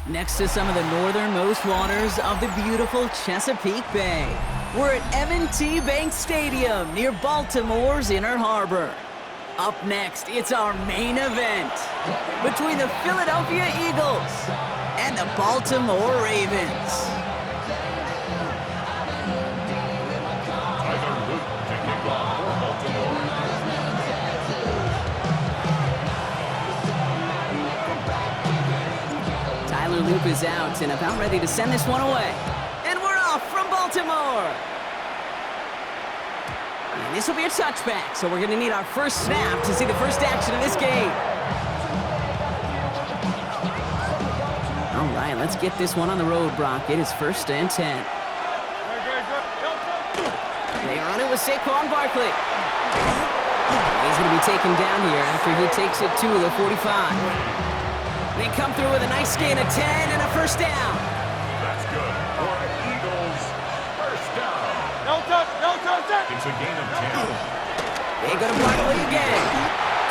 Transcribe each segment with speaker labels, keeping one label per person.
Speaker 1: Next to some of the northernmost waters of the beautiful Chesapeake Bay, we're at M&T Bank Stadium near Baltimore's Inner Harbor. Up next, it's our main event between the Philadelphia Eagles and the Baltimore Ravens. Loop is out and about ready to send this one away. And we're off from Baltimore. And this will be a touchback, so we're going to need our first snap to see the first action of this game. All right, let's get this one on the road, Brock. It is 1st and 10. They run it with Saquon Barkley. He's going to be taken down here after he takes it to the 45. They come through with a nice gain of 10 and a first down.
Speaker 2: That's good for the Eagles. First down. No touch. It's a gain of 10.
Speaker 1: They go to Barkley again.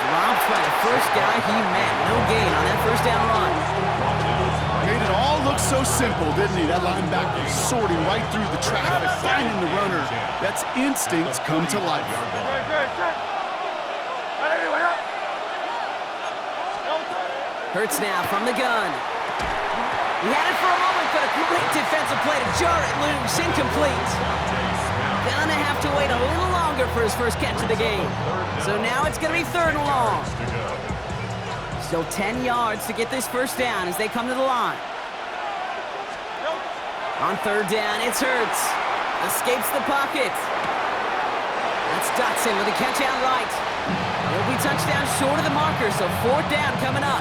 Speaker 1: Dropped by the first guy he met. No gain on that first down run.
Speaker 3: Made it all look so simple, didn't he? That linebacker sorting right through the traffic, finding the runner. That's instincts come to life.
Speaker 1: Hurts now from the gun. He had it for a moment, but a great defensive play to jar it loose. Incomplete. Gonna have to wait a little longer for his first catch of the game. So now it's gonna be 3rd and long. Still 10 yards to get this first down as they come to the line. On 3rd down, it's Hurts. Escapes the pocket. That's Dotson with a catch out right. He'll be touchdown short of the marker, so 4th down coming up.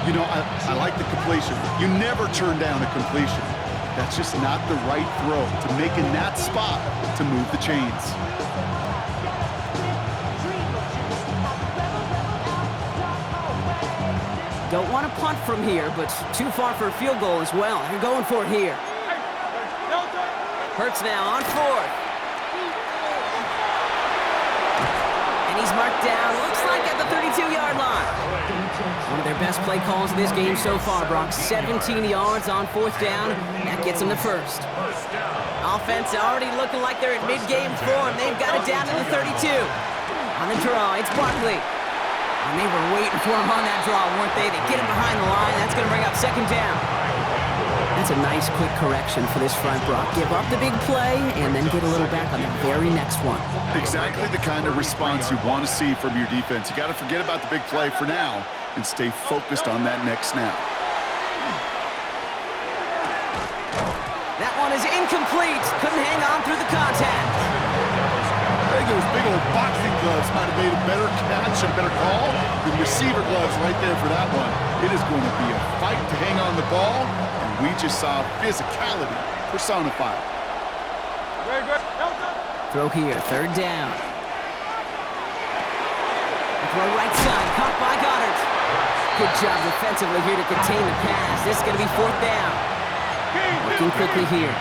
Speaker 3: You know, I like the completion. You never turn down a completion. That's just not the right throw to make in that spot to move the chains.
Speaker 1: Don't want to punt from here, but too far for a field goal as well. You're going for it here. Hurts now on 4th. And he's marked down, looks like at the 32-yard line. One of their best play calls of this game so far, Brock. 17 yards on 4th down. That gets them the first. Offense already looking like they're at mid-game form. They've got it down to the 32. On the draw, it's Barkley. And they were waiting for him on that draw, weren't they? They get him behind the line. That's going to bring up 2nd down. That's a nice quick correction for this front, Brock. Give up the big play and then get a little back on the very next one.
Speaker 3: Exactly the kind of response you want to see from your defense. You got to forget about the big play for now and stay focused on that next snap.
Speaker 1: That one is incomplete. Couldn't hang on through the contact.
Speaker 3: I think those big old boxing gloves might have made a better catch, a better call. The receiver gloves right there for that one. It is going to be a fight to hang on the ball, and we just saw physicality personified.
Speaker 1: Throw here, 3rd down. Throw right side, caught by Goddard. Good job defensively here to contain the pass. This is going to be 4th down. Working quickly here.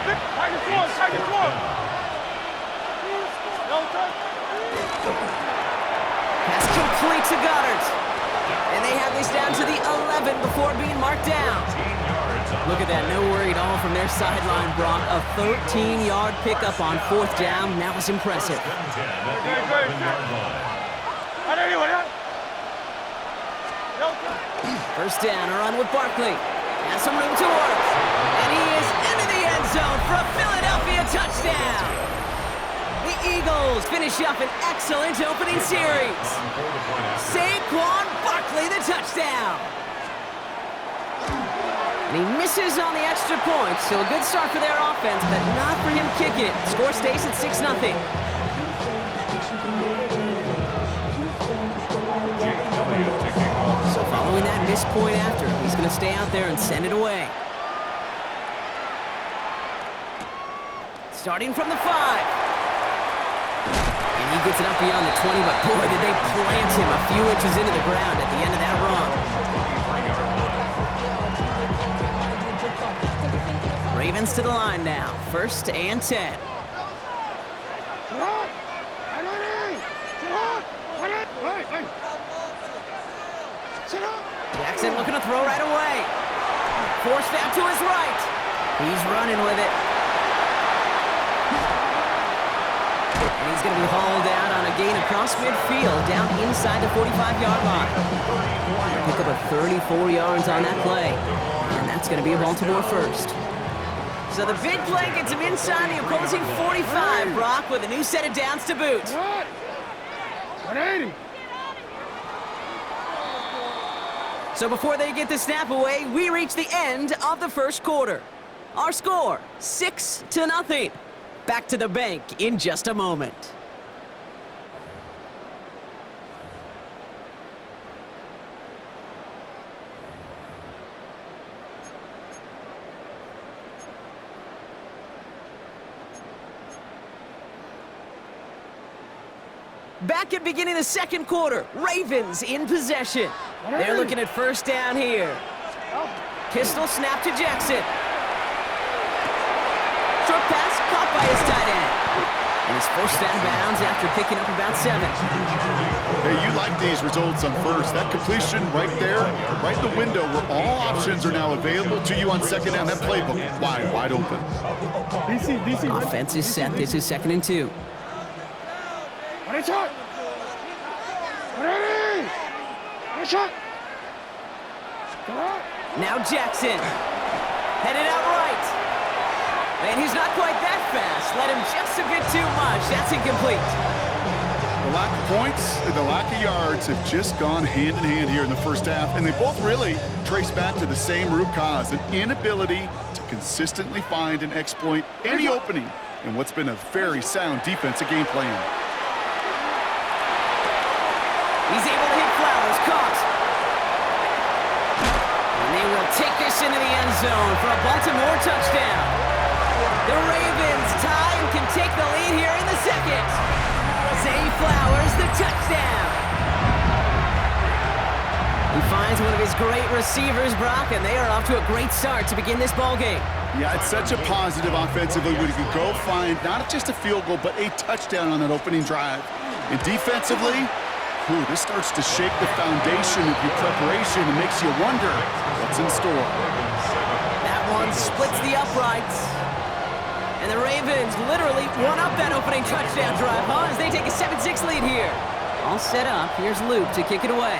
Speaker 1: Pass complete to Goddard. And they have this down to the 11 before being marked down. Look at that, no worry at all from their sideline, Brock. A 13-yard pickup on 4th down. That was impressive. First down, a run with Barkley. Has some room to work. And he is into the end zone for a Philadelphia touchdown. The Eagles finish up an excellent opening series. Saquon Barkley, the touchdown. And he misses on the extra point, so a good start for their offense, but not for him kicking it. Score stays at 6-0. So following that missed point after, he's going to stay out there and send it away. Starting from the 5. And he gets it up beyond the 20, but boy, did they plant him a few inches into the ground at the end of that run. Ravens to the line now. 1st and 10. Jackson looking to throw right away. Forced out to his right. He's running with it. And he's going to be hauled out on a gain across midfield, down inside the 45-yard line. Pick up a 34 yards on that play. And that's going to be a Baltimore first. So the big play gets him inside the opposing 45, Brock, with a new set of downs to boot.
Speaker 4: 180.
Speaker 1: So before they get the snap away, we reach the end of the first quarter. Our score, 6-0. Back to the bank in just a moment. Back at beginning of the second quarter, Ravens in possession. They're looking at first down here. Pistol snap to Jackson. Short pass caught by his tight end. And he's forced out of bounds after picking up about 7.
Speaker 3: Hey, you like these results on first. That completion right there, right in the window where all options are now available to you on second down. That playbook wide open.
Speaker 4: DC.
Speaker 1: Offense is set. This is 2nd and 2.
Speaker 4: Shot. Shot.
Speaker 1: Now Jackson. Headed out right. And he's not quite that fast. Let him just a bit too much. That's incomplete.
Speaker 3: The lack of points and the lack of yards have just gone hand in hand here in the first half, and they both really trace back to the same root cause, an inability to consistently find and exploit any opening in what's been a very sound defensive game plan.
Speaker 1: He's able to hit Flowers, caught. And they will take this into the end zone for a Baltimore touchdown. The Ravens tie and can take the lead here in the second. Zay Flowers, the touchdown. He finds one of his great receivers, Brock, and they are off to a great start to begin this ball game.
Speaker 3: Yeah, it's such a positive offensively when you can go find not just a field goal, but a touchdown on that opening drive. And defensively, this starts to shake the foundation of your preparation and makes you wonder what's in store.
Speaker 1: That one splits the uprights. And the Ravens literally won up that opening touchdown drive, as they take a 7-6 lead here. All set up. Here's Luke to kick it away.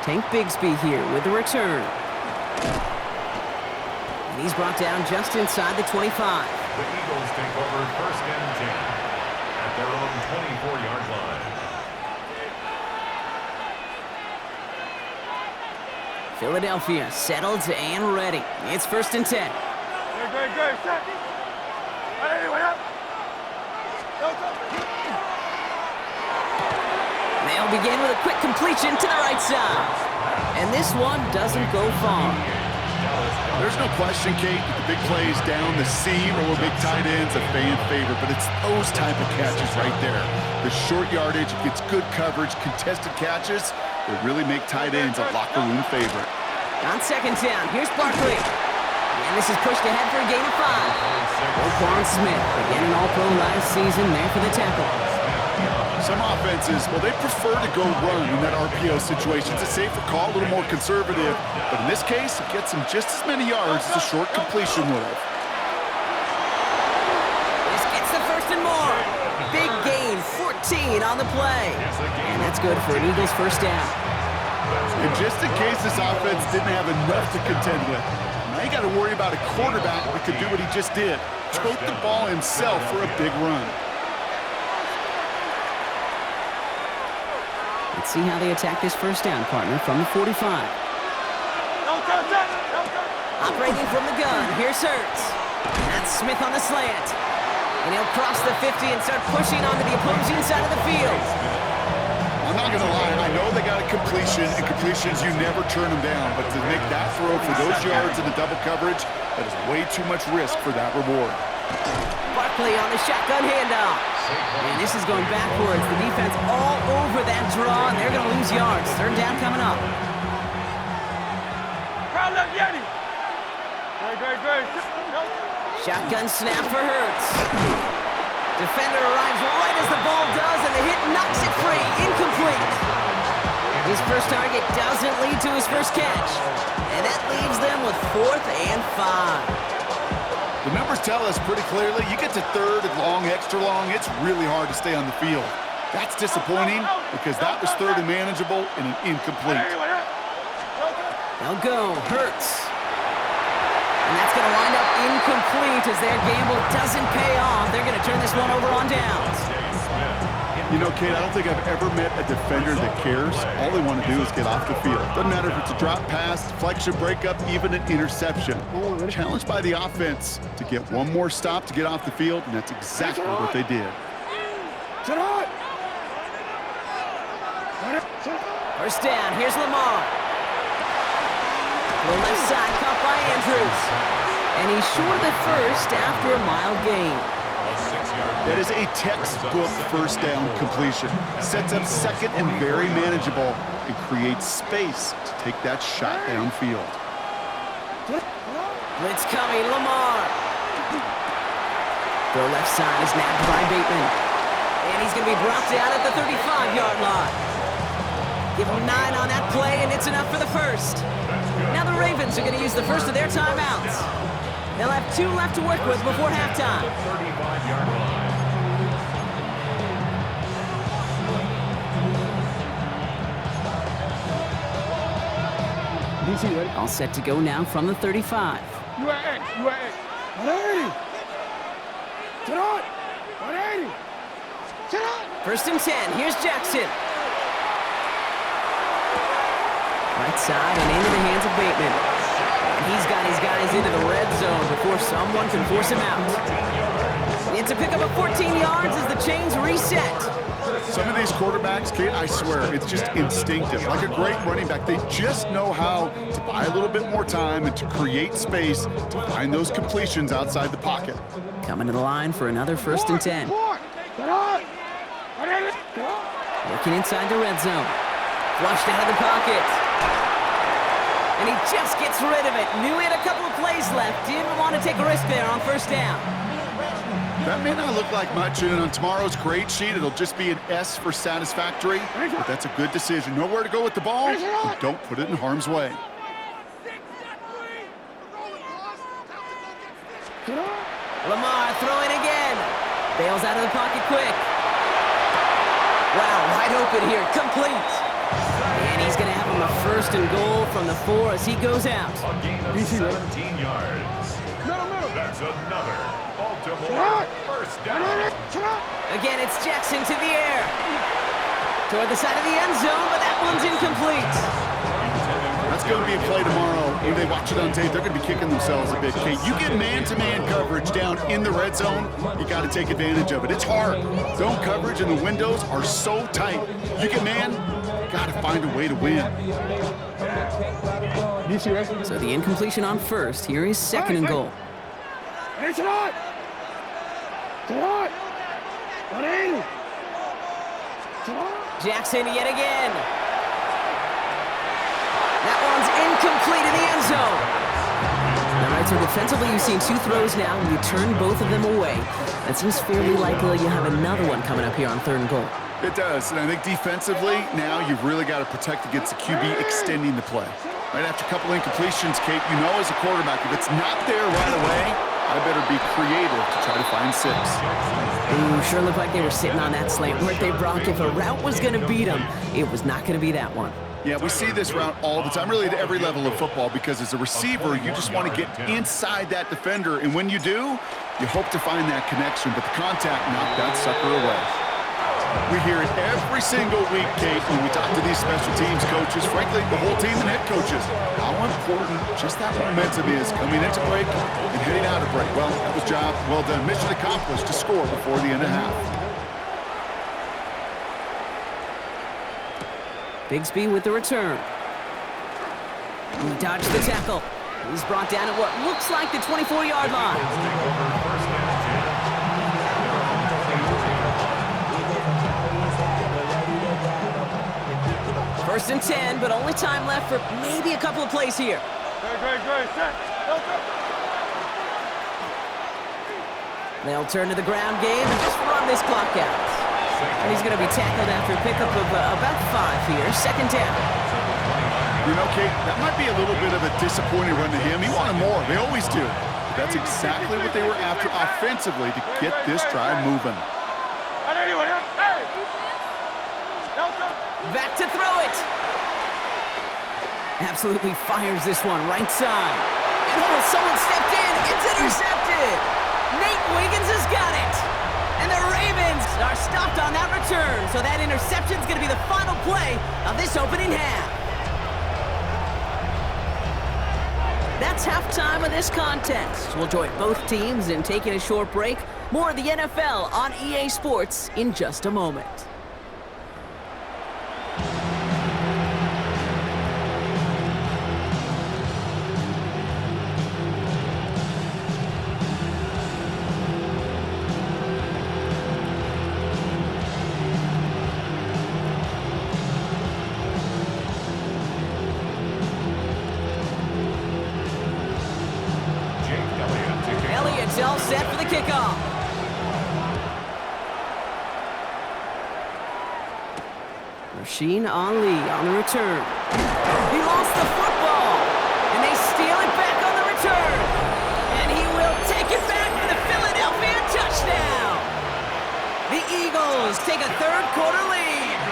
Speaker 1: Tank Bigsby here with the return. And he's brought down just inside the 25.
Speaker 2: The Eagles take over 1st and 10 at their own 24-yard line.
Speaker 1: Philadelphia settled and ready. It's 1st and 10.
Speaker 4: Good. Set.
Speaker 1: They'll begin with a quick completion to the right side. And this one doesn't go far.
Speaker 3: There's no question, Kate, that the big plays down the seam or big tight ends a fan favorite, but it's those type of catches right there. The short yardage, gets good coverage, contested catches that really make tight ends a locker room favorite.
Speaker 1: On 2nd down, here's Barkley. And this is pushed ahead for a gain of 5. Roquan Smith, again an All-Pro last season, there for the tackle.
Speaker 3: Some offenses, well, they prefer to go run in that RPO situation. It's a safer call, a little more conservative. But in this case, it gets them just as many yards as a short completion would have.
Speaker 1: This gets the 1st and more. Big gain, 14 on the play. And that's good for an Eagles 1st down.
Speaker 3: And just in case this offense didn't have enough to contend with, now you got to worry about a quarterback that could do what he just did. Tote the ball himself for a big run.
Speaker 1: Let's see how they attack this 1st down, partner, from the 45. Operating from the gun, here's Hurts. That's Smith on the slant. And he'll cross the 50 and start pushing onto the opposing side of the field.
Speaker 3: I'm not going to lie, I know they got a completion, and completions, you never turn them down. But to make that throw for those yards in the double coverage, that is way too much risk for that reward.
Speaker 1: Barkley on the shotgun handoff. And this is going backwards. The defense all over that draw, and they're going to lose yards. 3rd down coming up. Shotgun snap for Hurts. Defender arrives right as the ball does, and the hit knocks it free. Incomplete. His first target doesn't lead to his first catch. And that leaves them with 4th and 5.
Speaker 3: The numbers tell us pretty clearly, you get to 3rd and long, extra long, it's really hard to stay on the field. That's disappointing because that was 3rd and manageable and an incomplete.
Speaker 1: They'll go, Hurts. And that's going to wind up incomplete as their gamble doesn't pay off. They're going to turn this one over on downs.
Speaker 3: You know, Kate, I don't think I've ever met a defender that cares. All they want to do is get off the field. Doesn't matter if it's a drop pass, deflection, breakup, even an interception. Challenged by the offense to get one more stop to get off the field, and that's exactly what they did.
Speaker 1: First down, here's Lamar. The left side caught by Andrews. And he's short of the first after a mild gain.
Speaker 3: That is a textbook first down completion. Sets up 2nd and very manageable and creates space to take that shot downfield.
Speaker 1: Blitz coming, Lamar. The left side is nabbed by Bateman. And he's going to be brought down at the 35-yard line. Give him 9 on that play, and it's enough for the first. Now the Ravens are going to use the first of their timeouts. They'll have 2 left to work with before halftime.
Speaker 2: 35-yard line.
Speaker 4: DC, ready?
Speaker 1: All set to go now from the 35.
Speaker 4: You at X. 180. Sit on. 180. Sit on.
Speaker 1: First and 10. Here's Jackson. Right side and into the hands of Bateman. And he's got his guys into the red zone before someone can force him out. It's a pickup of 14 yards as the chains reset.
Speaker 3: Some of these quarterbacks, Kate, I swear, it's just instinctive. Like a great running back, they just know how to buy a little bit more time and to create space to find those completions outside the pocket.
Speaker 1: Coming to the line for another first and 10. Working inside the red zone. Flushed out of the pocket. And he just gets rid of it. Knew he had a couple of plays left. Didn't want to take a risk there on first down.
Speaker 3: That may not look like much, and on tomorrow's grade sheet, it'll just be an S for satisfactory, but that's a good decision. Know where to go with the ball, and don't put it in harm's way.
Speaker 1: Lamar throwing again. Bails out of the pocket quick. Wow, wide open here, complete. And he's going to have him a first and goal from the 4 as he goes out.
Speaker 2: A gain of 17 yards. That's another Baltimore first down.
Speaker 1: Again, it's Jackson to the air. Toward the side of the end zone, but that one's incomplete.
Speaker 3: That's going to be a play tomorrow. When they watch it on tape, they're going to be kicking themselves a bit. Kate, you get man-to-man coverage down in the red zone, you got to take advantage of it. It's hard. Zone coverage and the windows are so tight. You get man, got to find a way to win.
Speaker 1: So the incompletion on first. Here is second and goal.
Speaker 4: It's on. It's on. 180.
Speaker 1: Jackson yet again. That one's incomplete in the end zone. All right, so defensively you've seen 2 throws now, and you turn both of them away. That seems fairly likely you have another one coming up here on 3rd and goal.
Speaker 3: It does, and I think defensively, now you've really got to protect against the QB extending the play. Right after a couple incompletions, Kate, you know as a quarterback, if it's not there right away, I better be creative to try to find 6.
Speaker 1: Ooh, sure looked like they were sitting on that slant, weren't they, Brock? If a route was going to beat them, it was not going to be that one.
Speaker 3: Yeah, we see this route all the time, really at every level of football, because as a receiver, you just want to get inside that defender, and when you do, you hope to find that connection, but the contact knocked that sucker away. We hear it every single week, Kate, when we talk to these special teams coaches, frankly, the whole team and head coaches, how important just that momentum is coming into break and heading out of break. Well, that was job well done. Mission accomplished to score before the end of half.
Speaker 1: Bigsby with the return. He dodged the tackle. He's brought down at what looks like the 24-yard line. First and 10, but only time left for maybe a couple of plays here.
Speaker 4: Great. Set.
Speaker 1: They'll turn to the ground game and just run this clock out. And he's going to be tackled after a pickup of about 5 here. Second down.
Speaker 3: You know, Kate, that might be a little bit of a disappointing run to him. He wanted more. They always do. But that's exactly what they were after offensively to get this drive moving.
Speaker 1: Back to throw it. Absolutely fires this one right side. And someone stepped in. It's intercepted. Nate Wiggins has got it. And the Ravens are stopped on that return. So that interception is going to be the final play of this opening half. That's halftime of this contest. We'll join both teams in taking a short break. More of the NFL on EA Sports in just a moment. All set for the kickoff. Rasheen Ali on the return. He lost the football, and they steal it back on the return. And he will take it back for the Philadelphia touchdown. The Eagles take a third-quarter lead.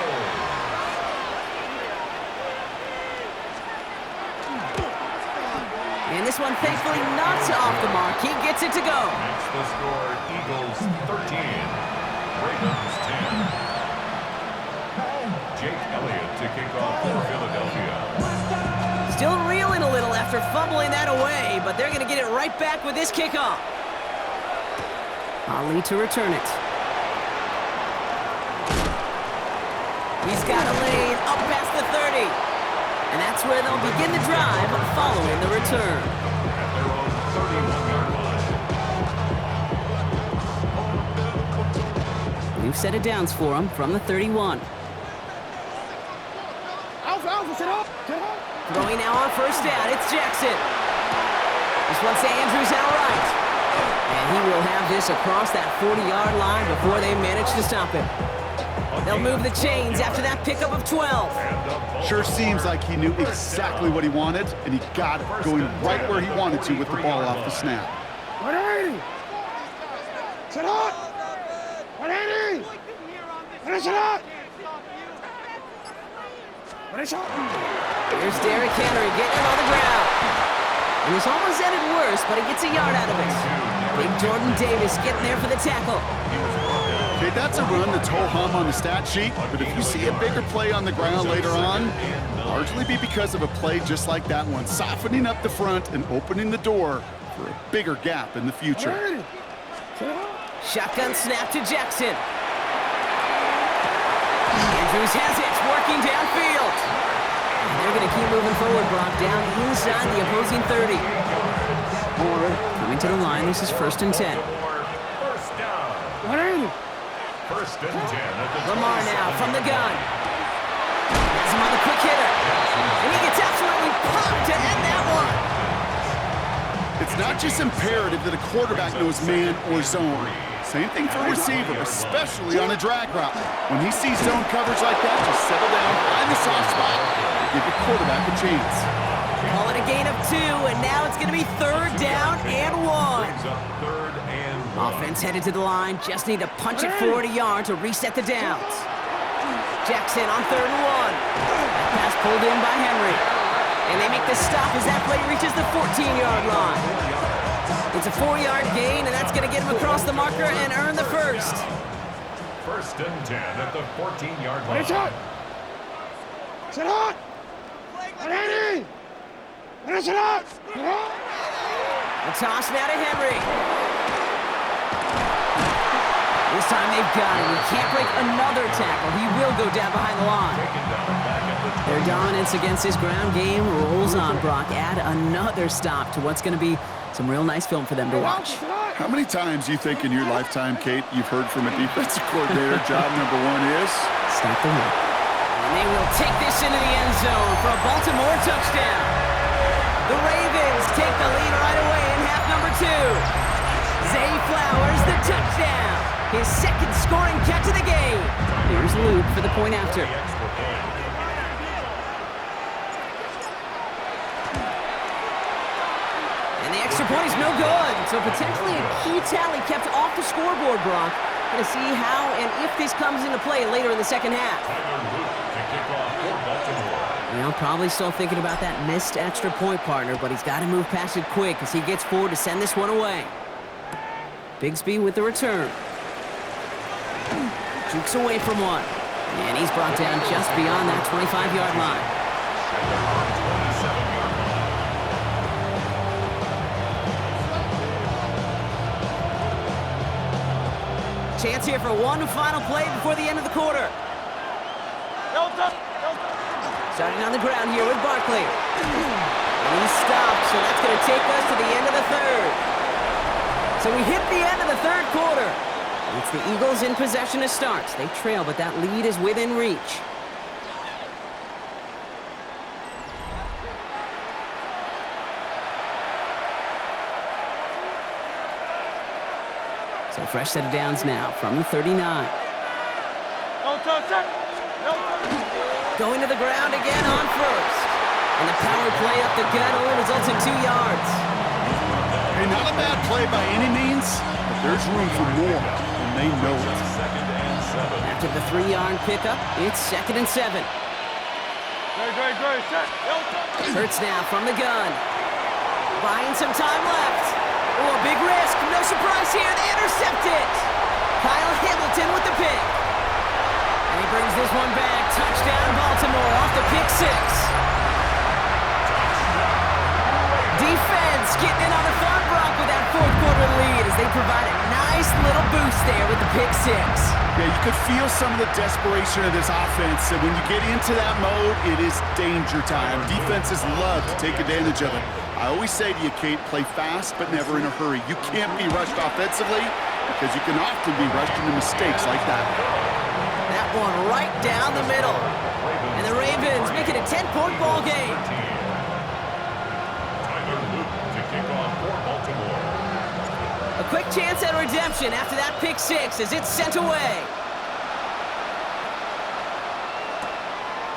Speaker 1: And this one, thankfully, not off the mark. He gets it to go.
Speaker 2: That's the score. Eagles 13, Ravens 10. Jake Elliott to kick off for Philadelphia.
Speaker 1: Still reeling a little after fumbling that away, but they're going to get it right back with this kickoff. Ali to return it. He's got a lane up past the 30. And that's where they'll begin the drive following the return.
Speaker 2: At their own 31-yard line.
Speaker 1: New set of downs for him from the 31. Throwing now on first down, it's Jackson. This one's to Andrews out right. And he will have this across that 40-yard line before they manage to stop him. They'll move the chains after that pickup of 12.
Speaker 3: Sure seems like he knew exactly what he wanted, and he got it, going right where he wanted to with the ball off the snap.
Speaker 4: 180! Sit up! 180! Finish it up! Finish up!
Speaker 1: Here's Derrick Henry getting him on the ground. And this almost ended worse, but he gets a yard out of it. Big Jordan Davis getting there for the tackle.
Speaker 3: Okay, that's a run that's ho-hum on the stat sheet, but if you see a bigger play on the ground later on, largely be because of a play just like that one, softening up the front and opening the door for a bigger gap in the future.
Speaker 1: Shotgun snap to Jackson. Andrews has it, working downfield. And they're going to keep moving forward, Brock, down inside the opposing 30. Coming to the line, this is 1st and 10.
Speaker 2: First down.
Speaker 4: 180!
Speaker 2: First and 10 at the
Speaker 1: Lamar now from the gun. Has him on the quick hitter. And he gets absolutely pumped to end that one.
Speaker 3: It's not just imperative that a quarterback knows man or zone. Same thing for a receiver, especially on a drag route. When he sees zone coverage like that, just settle down, find the soft spot, give the quarterback a chance.
Speaker 1: Call it a gain of 2, and now it's going to be 3rd down and 1.
Speaker 2: third and 1.
Speaker 1: Offense headed to the line, just need to punch it 40 yards to reset the downs. Jackson on 3rd and 1. That pass pulled in by Henry. And they make the stop as that play reaches the 14-yard line. It's a 4-yard gain, and that's going to get him across the marker and earn the first.
Speaker 2: First and 10 at the 14-yard line.
Speaker 4: Finish up! Sit up! 180! Finish it up!
Speaker 1: The toss now to Henry. This time they've got him. He can't break another tackle. He will go down behind the line. Their dominance against his ground game rolls on, Brock. Add another stop to what's going to be some real nice film for them to watch.
Speaker 3: How many times do you think in your lifetime, Kate, you've heard from a defensive coordinator, job number 1 is?
Speaker 1: Stop the run. And they will take this into the end zone for a Baltimore touchdown. The Ravens take the lead right away in half number 2. Zay Flowers, the touchdown. His second scoring catch of the game. Here's Luke for the point after. And the extra point is no good. So potentially a key tally kept off the scoreboard, Brock. Going to see how and if this comes into play later in the second half. You know, probably still thinking about that missed extra point, partner, but he's got to move past it quick as he gets forward to send this one away. Bigsby with the return. Jukes away from one. And he's brought down just beyond that 25-yard line. Chance here for one final play before the end of the quarter. Starting on the ground here with Barkley. And he's stopped, so that's going to take us to the end of the third. So we hit the end of the third quarter. It's the Eagles in possession to start. They trail, but that lead is within reach. So fresh set of downs now from the 39. Going to the ground again on first. And the power play up the gut only results in 2 yards.
Speaker 3: Hey, not a bad play by any means, but there's room for more, and they know it.
Speaker 1: After the 3-yard pickup, it's 2nd and 7. Hurts now from the gun. Buying some time left. Oh, a big risk. No surprise here. They intercept it. Kyle Hamilton with the pick. And he brings this one back. Touchdown, Baltimore off the pick 6. Defense getting in on the front, Brock, with that fourth quarter lead as they provide a nice little boost there with the pick 6.
Speaker 3: Yeah, you could feel some of the desperation of this offense. And when you get into that mode, it is danger time. Defenses love to take advantage of it. I always say to you, Kate, play fast but never in a hurry. You can't be rushed offensively because you can often be rushed into mistakes like that.
Speaker 1: That one right down the middle. And the Ravens make it a 10-point ball game. A quick chance at redemption after that pick 6 as it's sent away.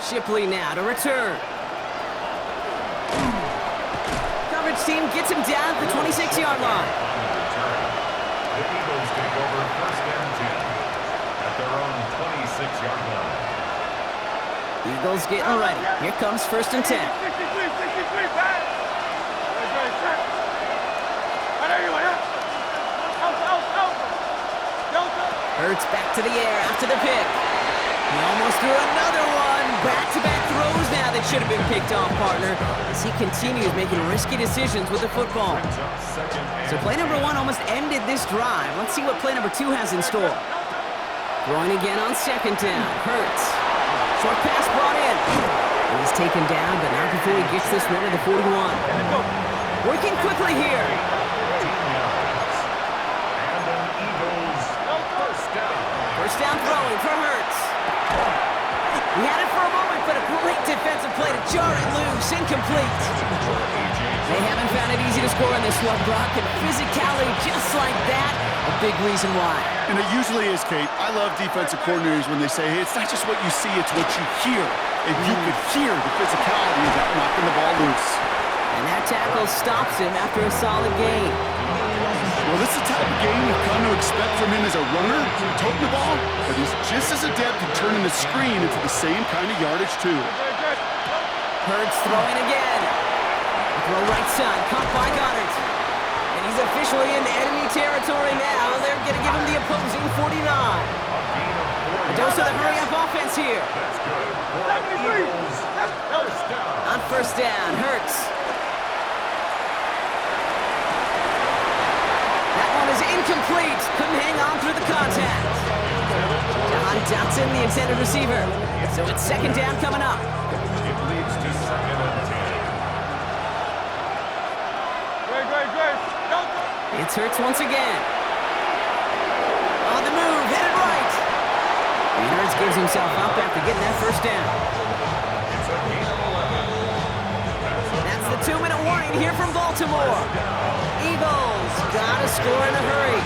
Speaker 1: Shipley now to return. Coverage team gets him down at the 26-yard line.
Speaker 2: The Eagles take over 1st and 10 at their own 26-yard line.
Speaker 1: Eagles getting ready. Here comes 1st and 10. Hurts back to the air after the pick. He almost threw another one. Back-to-back throws now that should have been picked off, partner, as he continues making risky decisions with the football. So play number 1 almost ended this drive. Let's see what play number 2 has in store. Throwing again on 2nd down. Hurts. Short pass brought in. And he's taken down, but not before he gets this one to the 41. Working quickly here. First down throwing for Hurts. He had it for a moment, but a great defensive play to jar it loose. Incomplete. They haven't found it easy to score in this one, Brock, and physicality just like that, a big reason why.
Speaker 3: And it usually is, Kate. I love defensive coordinators when they say, hey, it's not just what you see, it's what you hear. And you could hear the physicality of that knocking the ball loose.
Speaker 1: And that tackle stops him after a solid gain.
Speaker 3: Well, this is the type of game you've come to expect from him as a runner, toting the ball, but he's just as adept at turning the screen into the same kind of yardage, too.
Speaker 1: Hurts throwing again. Throw right side, caught by Goddard. And he's officially in enemy territory now. They're going to give him the opposing 49. A dose of the hurry-up offense here. On 1st down, Hurts. That one is incomplete. Couldn't hang on through the contact. John Dotson, the intended receiver. So it's 2nd down coming up.
Speaker 2: It leads to 2nd and 10.
Speaker 1: It's Hurts once again. On the move, headed right. And Hurts gives himself up after getting that 1st down.
Speaker 2: It's a gain of 11.
Speaker 1: That's the 2-minute warning here from Baltimore. Eagles gotta score in a hurry.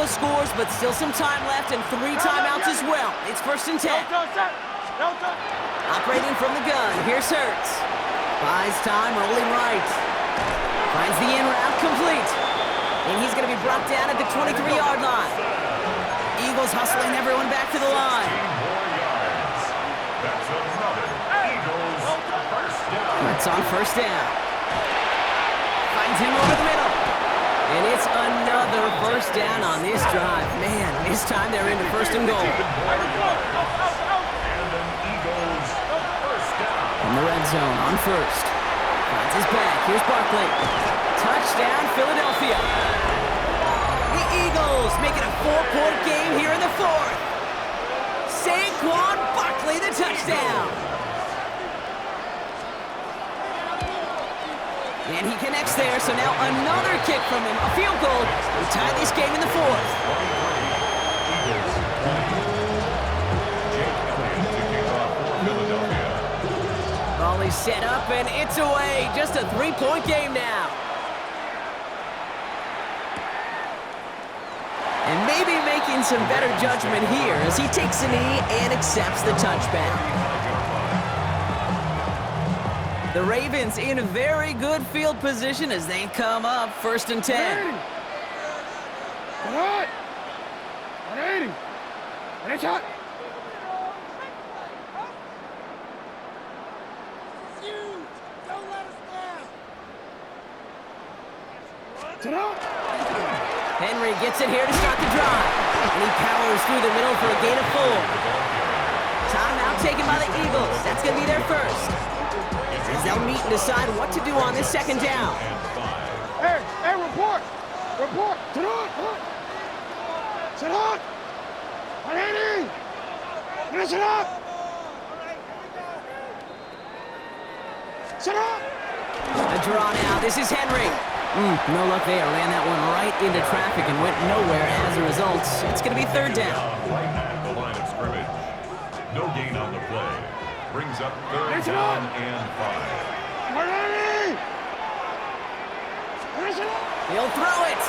Speaker 1: couple of scores, but still some time left and 3 timeouts as well. It's 1st and 10. Operating from the gun, here's Hurts. Buys time, rolling right. Finds the in route complete. And he's going to be brought down at the 23-yard line. Eagles hustling everyone back to the line.
Speaker 2: That's another Eagles first down.
Speaker 1: That's on 1st down. Finds him over the middle. And it's another 1st down on this drive. Man, this time they're into 1st and goal.
Speaker 2: And an Eagles first down.
Speaker 1: In the red zone on 1st. Finds his back. Here's Barkley. Touchdown, Philadelphia. The Eagles make it a 4-point game here in the 4th. Saquon Barkley, the touchdown. And he connects there, so now another kick from him. A field goal to tie this game in the 4th. Ball is set up, and it's away. Just a 3-point game now. And maybe making some better judgment here as he takes a knee and accepts the touchback. The Ravens in a very good field position as they come up 1st and 10.
Speaker 4: Come on! 180! And it's hot! Don't let us down! Sit up!
Speaker 1: Henry gets it here to start the drive. And he powers through the middle for a gain of 4. Timeout taken by the Eagles. That's going to be their first. As they'll meet and decide what to do on this 2nd down.
Speaker 4: Hey, report! Report! Sit on! Sit on! 180! Finish it up! Sit up!
Speaker 1: A draw now. This is Henry. No luck there. Ran that one right into traffic and went nowhere as a result. It's going to be 3rd down.
Speaker 2: Right at the line of scrimmage. No gain on the play. Brings up 3rd down and 5.
Speaker 4: 180! Finish it up!
Speaker 1: He'll throw it.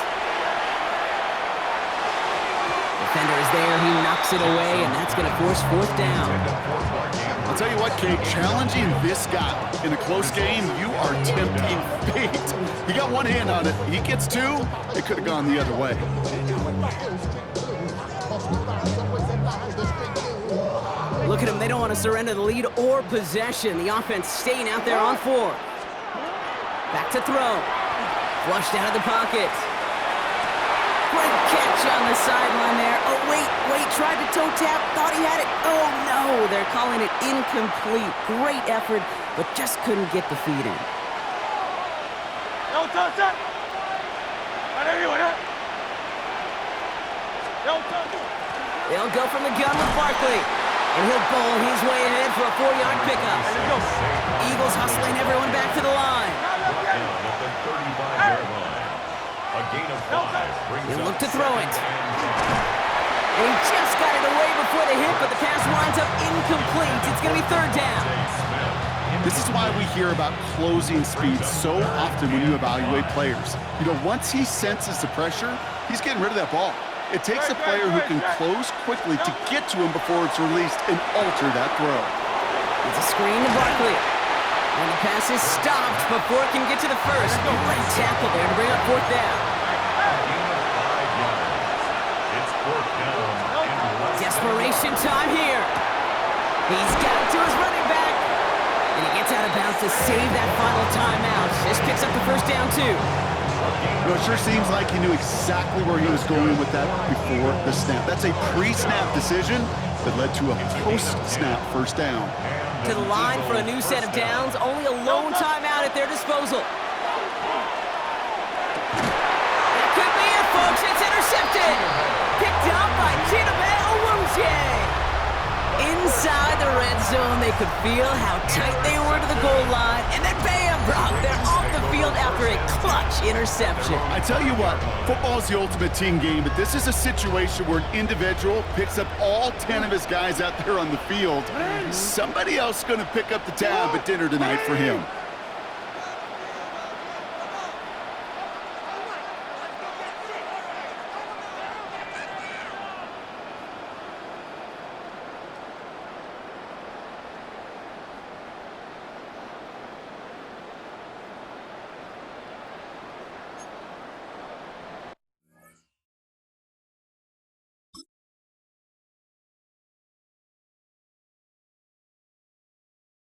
Speaker 1: Defender is there. He knocks it away, and that's going to force 4th down.
Speaker 3: I'll tell you what, Kate, challenging this guy in a close game, you are tempting fate. He got one hand on it. He gets 2. It could have gone the other way.
Speaker 1: Look at them. They don't want to surrender the lead or possession. The offense staying out there on 4. Back to throw. Flushed out of the pocket. Great catch on the sideline there. Oh, wait. Tried to toe tap. Thought he had it. Oh, no. They're calling it incomplete. Great effort, but just couldn't get the feet in.
Speaker 4: No touch it!
Speaker 1: They'll go from the gun with Barkley. And he'll bowl his way ahead for a 4-yard pickup. Eagles hustling everyone back to the line. He'll look to throw it. And he just got it away before the hit, but the pass winds up incomplete. It's going to be 3rd down.
Speaker 3: This is why we hear about closing speed so often when you evaluate players. You know, once he senses the pressure, he's getting rid of that ball. It takes a player who can close quickly to get to him before it's released and alter that throw.
Speaker 1: It's a screen to Barkley. And the pass is stopped before it can get to the first. Great tackle there to bring up 4th down. Desperation time here. He's got it to his running back. And he gets out of bounds to save that final timeout. This picks up the 1st down, too.
Speaker 3: You know, it sure seems like he knew exactly where he was going with that before the snap. That's a pre-snap decision that led to a post-snap 1st down.
Speaker 1: To the line for a new set of downs. Only a lone timeout at their disposal. That could be it, folks. It's intercepted. Picked up by Chidobe Awuzie. Inside the red zone, they could feel how tight they were to the goal line. And then bam, Brock, they're off the field after a clutch interception.
Speaker 3: I tell you what, football is the ultimate team game, but this is a situation where an individual picks up all 10 of his guys out there on the field. Somebody else is going to pick up the tab at dinner tonight for him.